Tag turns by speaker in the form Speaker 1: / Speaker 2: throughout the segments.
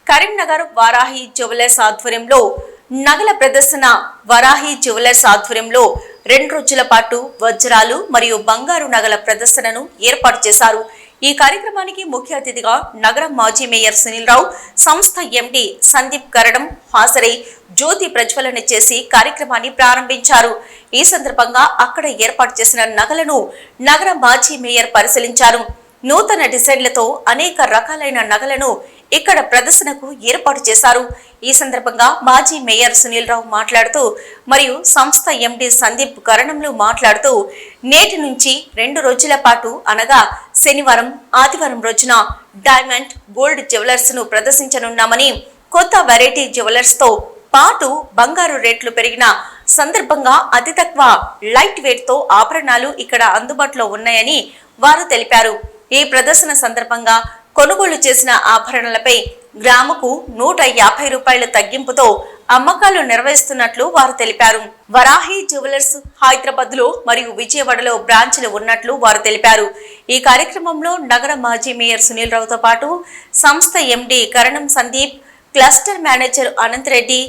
Speaker 1: Karimnagar Varahi jewellers ఆధ్వర్యంలో నగల ప్రదర్శన వారాహి జ్యువెలర్స్ ఆధ్వర్యంలో 2 రోజుల పాటు వజ్రాలు మరియు బంగారు నగల ప్రదర్శనను ఏర్పాటు చేశారు. ఈ కార్యక్రమానికి ముఖ్య అతిథిగా నగర మాజీ మేయర్ సునీల్ రావు, సంస్థ ఎండి సందీప్ కరణం హాజరై జ్యోతి ప్రజ్వలన చేసి కార్యక్రమాన్ని ప్రారంభించారు. ఈ సందర్భంగా అక్కడ ఏర్పాటు చేసిన నగలను నగర మాజీ మేయర్ పరిశీలించారు. నూతన డిజైన్లతో అనేక రకాలైన నగలను ఇక్కడ ప్రదర్శనకు ఏర్పాటు చేశారు. ఈ సందర్భంగా మాజీ మేయర్ సునీల్ రావు మాట్లాడుతూ మరియు సంస్థ ఎండి సందీప్ కరణంలు మాట్లాడుతూ నేటి నుంచి 2 రోజుల పాటు అనగా శనివారం, ఆదివారం రోజున డైమండ్, గోల్డ్ జ్యువెలర్స్ ను ప్రదర్శించనున్నామని, కొత్త వెరైటీ జ్యువెలర్స్ తో పాటు బంగారు రేట్లు పెరిగిన సందర్భంగా అతి తక్కువ లైట్ వెయిట్ తో ఆభరణాలు ఇక్కడ అందుబాటులో ఉన్నాయని వారు తెలిపారు. ఈ ప్రదర్శన సందర్భంగా కొనుగోలు చేసిన ఆభరణాలపై గ్రాముకు 150 రూపాయల తగ్గింపుతో అమ్మకాలు నిర్వహిస్తున్నట్లు వారు తెలిపారు. వరాహి జ్యువెలర్స్ హైదరాబాద్ లో మరియు విజయవాడలో బ్రాంచ్లు ఉన్నట్లు వారు తెలిపారు. ఈ కార్యక్రమంలో నగర మాజీ మేయర్ సునీల్ రావుతో పాటు సంస్థ MD Karanam Sandeep, cluster manager Anant Reddy,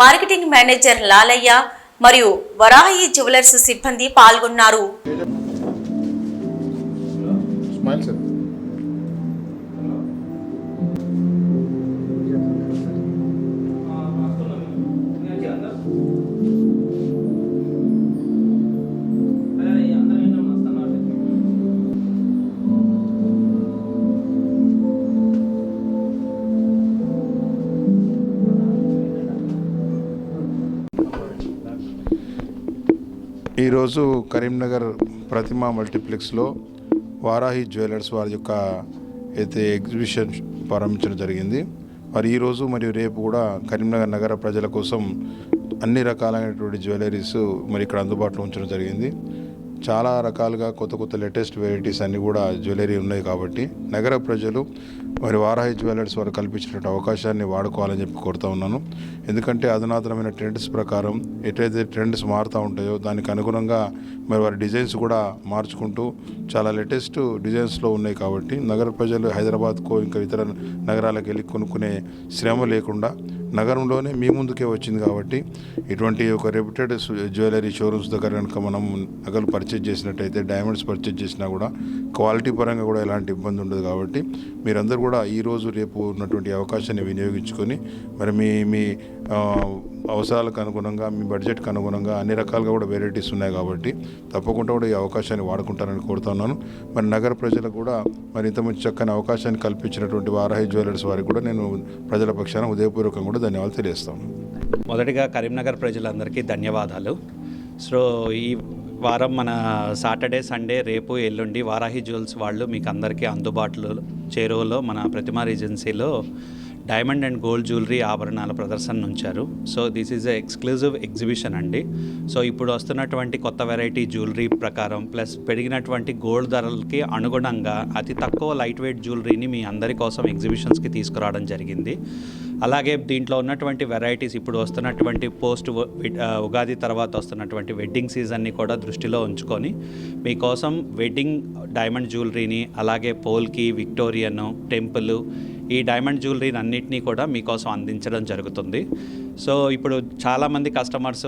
Speaker 1: marketing manager Lalaiah మరియు వరాహి జ్యువెలర్స్ సిబ్బంది పాల్గొన్నారు.
Speaker 2: ఈరోజు కరీంనగర్ ప్రతిమా మల్టీప్లెక్స్లో వారాహి జ్యువెలర్స్ వారి యొక్క అయితే ఎగ్జిబిషన్ ప్రారంభించడం జరిగింది. మరి ఈరోజు మరియు రేపు కూడా కరీంనగర్ నగర ప్రజల కోసం అన్ని రకాలైనటువంటి జ్యువెలరీస్ మరి ఇక్కడ అందుబాటులో ఉంచడం జరిగింది. చాలా రకాలుగా కొత్త లేటెస్ట్ వెరైటీస్ అన్నీ కూడా జ్యువెలరీ ఉన్నాయి కాబట్టి నగర ప్రజలు మరి వారాహి జ్యువెలర్స్ వారు కల్పించినటువంటి అవకాశాన్ని వాడుకోవాలని చెప్పి కోరుతూ ఉన్నాను. ఎందుకంటే అధునాతనమైన ట్రెండ్స్ ప్రకారం ఎట్లయితే ట్రెండ్స్ మారుతూ ఉంటాయో దానికి అనుగుణంగా మరి వారి డిజైన్స్ కూడా మార్చుకుంటూ చాలా లేటెస్ట్ డిజైన్స్లో ఉన్నాయి కాబట్టి నగర ప్రజలు హైదరాబాద్కో ఇంకా ఇతర నగరాలకు వెళ్ళి కొనుక్కునే శ్రమ లేకుండా నగరంలోనే మీ ముందుకే వచ్చింది కాబట్టి ఇటువంటి ఒక రెప్యూటెడ్ జ్యువెలరీ షోరూమ్స్ దగ్గర కనుక మనం నగలు పర్చేజ్ చేసినట్టయితే, డైమండ్స్ పర్చేజ్ చేసినా కూడా క్వాలిటీ పరంగా కూడా ఎలాంటి ఇబ్బంది ఉండదు. కాబట్టి మీరందరూ కూడా ఈరోజు రేపు ఉన్నటువంటి అవకాశాన్ని వినియోగించుకొని మరి మీ అవసరాలకు అనుగుణంగా, మీ బడ్జెట్కి అనుగుణంగా అన్ని రకాలుగా కూడా వెరైటీస్ ఉన్నాయి కాబట్టి తప్పకుండా కూడా ఈ అవకాశాన్ని వాడుకుంటారని కోరుతున్నాను. మరి నగర ప్రజలకు కూడా మరి ఇంత మంచి చక్కని అవకాశాన్ని కల్పించినటువంటి వారాహి జ్యువెలర్స్ వారికి కూడా నేను ప్రజల పక్షాన హృదయపూర్వకంగా కూడా ధన్యవాదాలు తెలియజేస్తాను.
Speaker 3: మొదటిగా కరీంనగర్ ప్రజలందరికీ ధన్యవాదాలు. సో ఈ వారం మన సాటర్డే, సండే, రేపు, ఎల్లుండి వారాహి జ్యువెల్స్ వాళ్ళు మీకు అందరికీ అందుబాటులో చేరువలో మన ప్రతిమా రీజెన్సీలో డైమండ్ అండ్ గోల్డ్ జ్యువెలరీ ఆభరణాల ప్రదర్శన ఉంచారు. So this is exclusive exhibition అండి. సో ఇప్పుడు వస్తున్నటువంటి కొత్త వెరైటీ జ్యువెలరీ ప్రకారం ప్లస్ పెరిగినటువంటి గోల్డ్ ధరలకి అనుగుణంగా అతి తక్కువ లైట్ వెయిట్ జ్యువెలరీని మీ అందరి కోసం ఎగ్జిబిషన్స్కి తీసుకురావడం జరిగింది. అలాగే దీంట్లో ఉన్నటువంటి వెరైటీస్ ఇప్పుడు వస్తున్నటువంటి ఉగాది తర్వాత వస్తున్నటువంటి వెడ్డింగ్ సీజన్ని కూడా దృష్టిలో ఉంచుకొని మీకోసం వెడ్డింగ్ డైమండ్ జ్యువెలరీని, అలాగే పోల్కి, విక్టోరియన్, టెంపుల్, ఈ డైమండ్ జ్యువెలరీని అన్నింటినీ కూడా మీకోసం అందించడం జరుగుతుంది. సో ఇప్పుడు చాలామంది కస్టమర్స్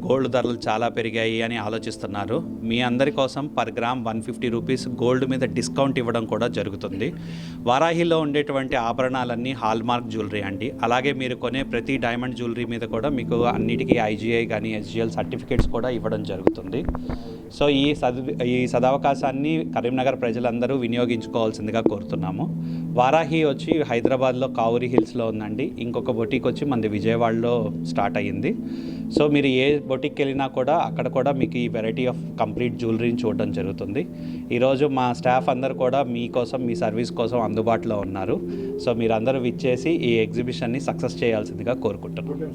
Speaker 3: గోల్డ్ ధరలు చాలా పెరిగాయి అని ఆలోచిస్తున్నారు. మీ అందరి కోసం పర్ గ్రామ్ 150 రూపీస్ గోల్డ్ మీద డిస్కౌంట్ ఇవ్వడం కూడా జరుగుతుంది. వారాహిలో ఉండేటువంటి ఆభరణాలన్నీ హాల్మార్క్ జ్యువెలరీ అండి. అలాగే మీరు కొనే ప్రతి డైమండ్ జ్యువెలరీ మీద కూడా మీకు అన్నిటికీ IGI కానీ SGL సర్టిఫికేట్స్ కూడా ఇవ్వడం జరుగుతుంది. సో ఈ సదవకాశాన్ని కరీంనగర్ ప్రజలందరూ వినియోగించుకోవాల్సిందిగా కోరుతున్నాము. వారాహి వచ్చి హైదరాబాద్లో కావురి హిల్స్లో ఉందండి. ఇంకొక బొటీక్ వచ్చి మనది విజయవాడలో స్టార్ట్ అయ్యింది. సో మీరు ఏ బొటిక్కి వెళ్ళినా కూడా అక్కడ కూడా మీకు ఈ వెరైటీ ఆఫ్ కంప్లీట్ జ్యువెలరీని చూడడం జరుగుతుంది. ఈరోజు మా స్టాఫ్ అందరూ కూడా మీకోసం, మీ సర్వీస్ కోసం అందుబాటులో ఉన్నారు. సో మీరందరూ విచ్చేసి ఈ ఎగ్జిబిషన్ని సక్సెస్ చేయాల్సిందిగా కోరుకుంటున్నాను.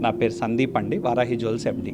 Speaker 3: నా పేరు సందీప్ అండి, వారాహి జ్యువెల్స్ MD.